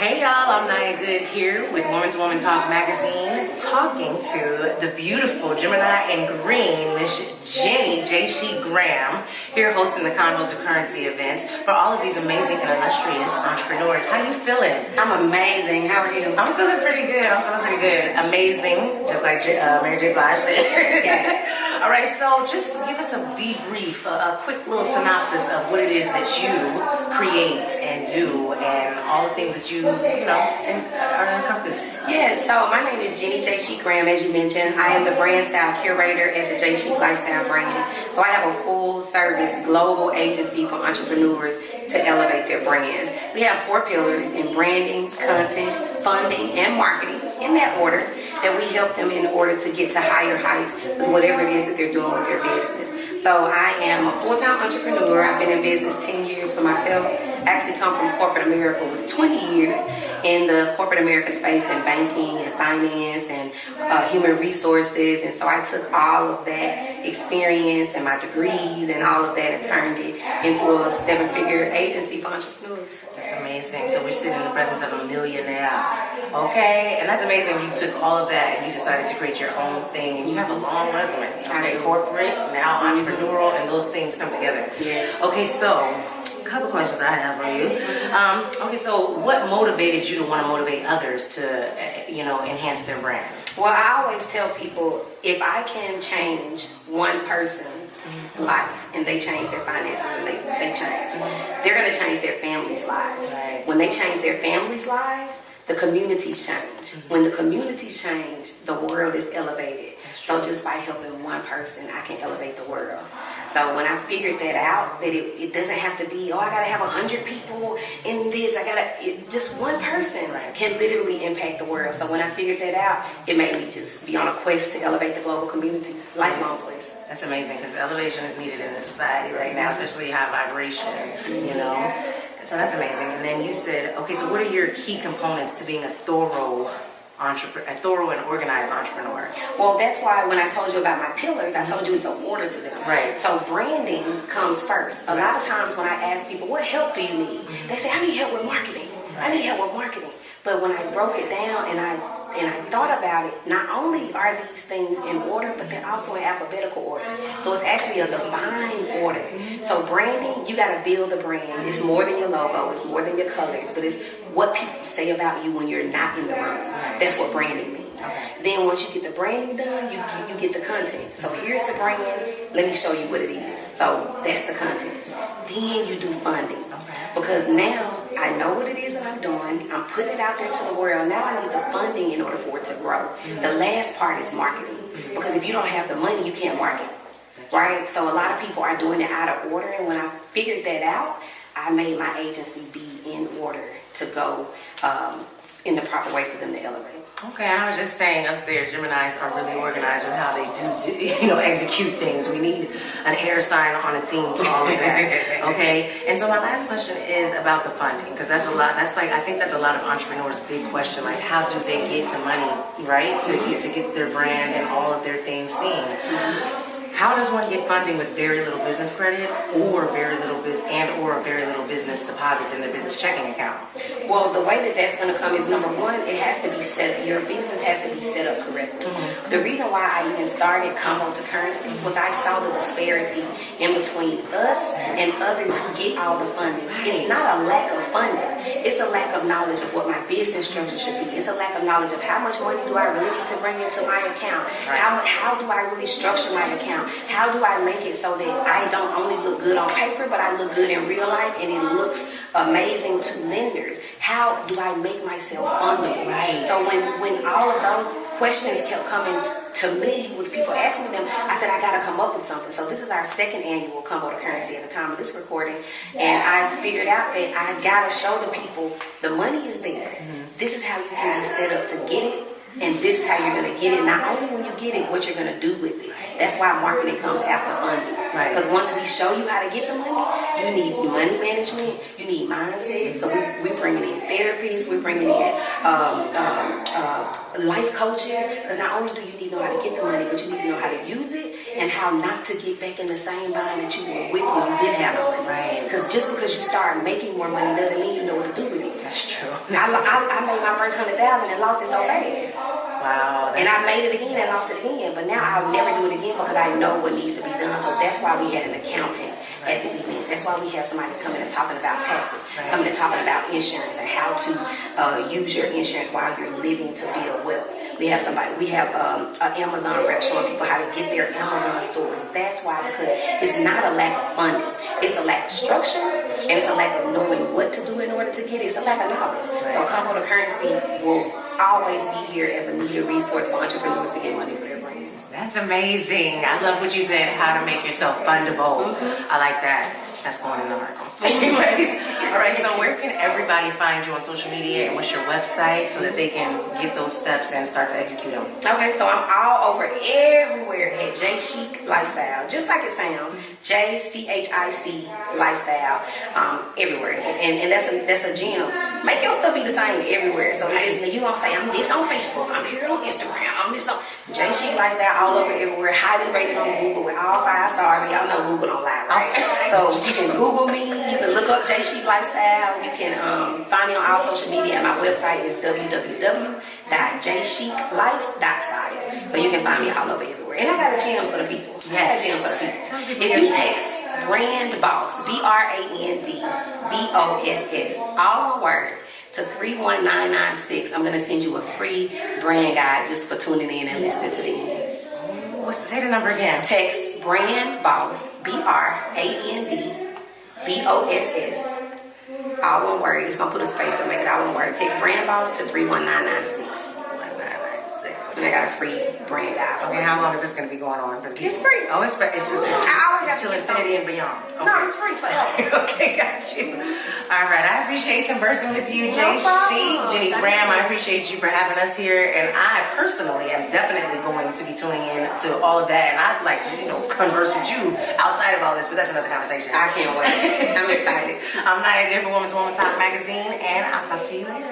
Hey y'all, I'm Nhayah Goode here with Woman to Woman Talk magazine, talking to the beautiful Gemini and Green, Miss Jenni J Chic Graham, here hosting the Convo to Currency events for all of these amazing and illustrious entrepreneurs. How you feeling? I'm amazing. How are you? I'm feeling pretty good. Amazing, just like Mary J. Blige said. Yes. All right, so just give us a debrief, a quick little synopsis of what it is that you create and do and all the things that you are encompassed. Yeah, so my name is Jenni J Chic Graham, as you mentioned. I am the brand style curator at the J Chic Lifestyle brand. So I have a full service global agency for entrepreneurs to elevate their brands. We have 4 pillars in branding, content, funding, and marketing, in that order, that we help them in order to get to higher heights with whatever it is that they're doing with their business. So I am a full-time entrepreneur. I've been in business 10 years for myself. I actually come from corporate America with 20 years in the corporate America space in banking and finance and human resources. And so I took all of that experience and my degrees and all of that and turned it into a 7-figure agency for entrepreneurs. That's amazing. So we're sitting in the presence of a millionaire. Okay, and that's amazing. You took all of that and you decided to create your own thing, and you have a long resume. Okay, corporate, now entrepreneurial, and those things come together. Yes. Okay, so a couple questions I have for you. Okay, so what motivated you to want to motivate others to, enhance their brand? Well, I always tell people, if I can change one person's life and they change their finances and they change, they're going to change their family's lives. Right. When they change their family's lives, the communities change. When the communities change, the world is elevated. So just by helping one person, I can elevate the world. So when I figured that out, that it doesn't have to be, I gotta have 100 people in this, just one person can literally impact the world. So when I figured that out, it made me just be on a quest to elevate the global communities, lifelong quest. That's amazing, because elevation is needed in this society right now, especially high vibration, So that's amazing. And then you said, okay, so what are your key components to being a thorough and organized entrepreneur? Well, that's why when I told you about my pillars, I told you it's an order to them. Right. So branding comes first. A lot of times when I ask people, what help do you need? They say, I need help with marketing. I need help with marketing. But when I broke it down and I thought about it, not only are these things in order, but they're also in alphabetical order. So it's actually a divine order. So branding, you got to build a brand. It's more than your logo. It's more than your colors. But it's what people say about you when you're not in the room. That's what branding means. Then once you get the branding done, you get the content. So here's the brand. Let me show you what it is. So that's the content. Then you do funding. Because now I know what it is that I'm doing. I'm putting it out there to the world. Now I need the funding in order for it to grow. The last part is marketing. Because if you don't have the money, you can't market. Right? So a lot of people are doing it out of order. And when I figured that out, I made my agency be in order to go in the proper way for them to elevate. Okay, I was just saying upstairs, Geminis are really organized with how they do execute things. We need an air sign on a team for all of that. Okay, and so my last question is about the funding, because that's a lot. I think that's a lot of entrepreneurs' big question. Like, how do they get the money, right, to get their brand and all of their things seen? How does one get funding with very little business credit or very little business deposits in their business checking account? Well, the way that that's going to come is, number one, it has to be your business has to be set up correctly. The reason why I even started Convo to Currency was I saw the disparity in between us and others who get all the funding. It's not a lack of funding. It's a lack of knowledge of what my business structure should be. It's a lack of knowledge of how much money do I really need to bring into my account? How do I really structure my account? How do I make it so that I don't only look good on paper, but I look good in real life and it looks amazing to lenders? How do I make myself fundable? Right. So when all of those questions kept coming to me with people asking them, I said, I got to come up with something. So this is our 2nd annual Convo to Currency at the time of this recording. And I figured out that I got to show the people the money is there. This is how you can be set up to get it. And this is how you're going to get it. Not only when you get it, what you're going to do with it. That's why marketing comes after funding. Because once we show you how to get the money, you need money management, you need mindset. So we're bringing in therapists, we're bringing in life coaches. Because not only do you need to know how to get the money, but you need to know how to use it and how not to get back in the same bind that you were with when you did have no money. Because just because you start making more money doesn't mean you know what to do with it. That's true. I made my first 100,000 and lost it so bad. Wow. And I made it again and lost it again. But now I'll never do it again because I know what needs to be done. So that's why we had an accountant at the event. That's why we have somebody coming and talking about taxes, coming and talking about insurance and how to use your insurance while you're living to build wealth. We have an Amazon rep showing people how to get their Amazon stores. That's why, because it's not a lack of funding. It's a lack of structure, and it's a lack of knowing what to do in order to get it. It's a lack of knowledge. So Combo to Currency will always be here as a needed resource for entrepreneurs to get money for their brands. That's amazing. I love what you said, how to make yourself fundable. I like that. That's going in the article. Anyways, all right, so where can everybody find you on social media, and what's your website so that they can get those steps and start to execute them? Okay, so I'm all over everywhere at J Chic Lifestyle, just like it sounds, JCHIC Lifestyle, everywhere. And that's a gem. Make your stuff be the same everywhere. So you gonna say, I'm this on Facebook, I'm here on Instagram, I'm this on J Chic Lifestyle, all over everywhere, highly rated on Google with all 5 stars. Y'all know Google don't lie, right? So you can Google me, you can look up J Chic Lifestyle, you can find me on all social media, and my website is www.jchiclife.style. So you can find me all over everywhere. And I got a gem for the people. Yes. If you text Brand Boss, BRANDBOSS, all one word, to 31996, I'm going to send you a free brand guide just for tuning in and listening to the end. Say the number again. Text Brand Boss, BRANDBOSS, all one word. It's going to put a space to make it all one word. Text Brand Boss to 31996. And I got a free brand guide for Okay, how long is this going to be going on? It's free. Oh, it's free. It's I always have until to infinity and beyond. Okay. No, it's free forever. Okay, got you. All right, I appreciate conversing with you, J Chic, Jenni Graham. I appreciate you for having us here, and I personally am definitely going to be tuning in to all of that, and I'd like to, converse with you outside of all this, but that's another conversation. I can't wait. I'm excited. I'm Nhayah Goode for Woman to Woman Talk magazine, and I'll talk to you later.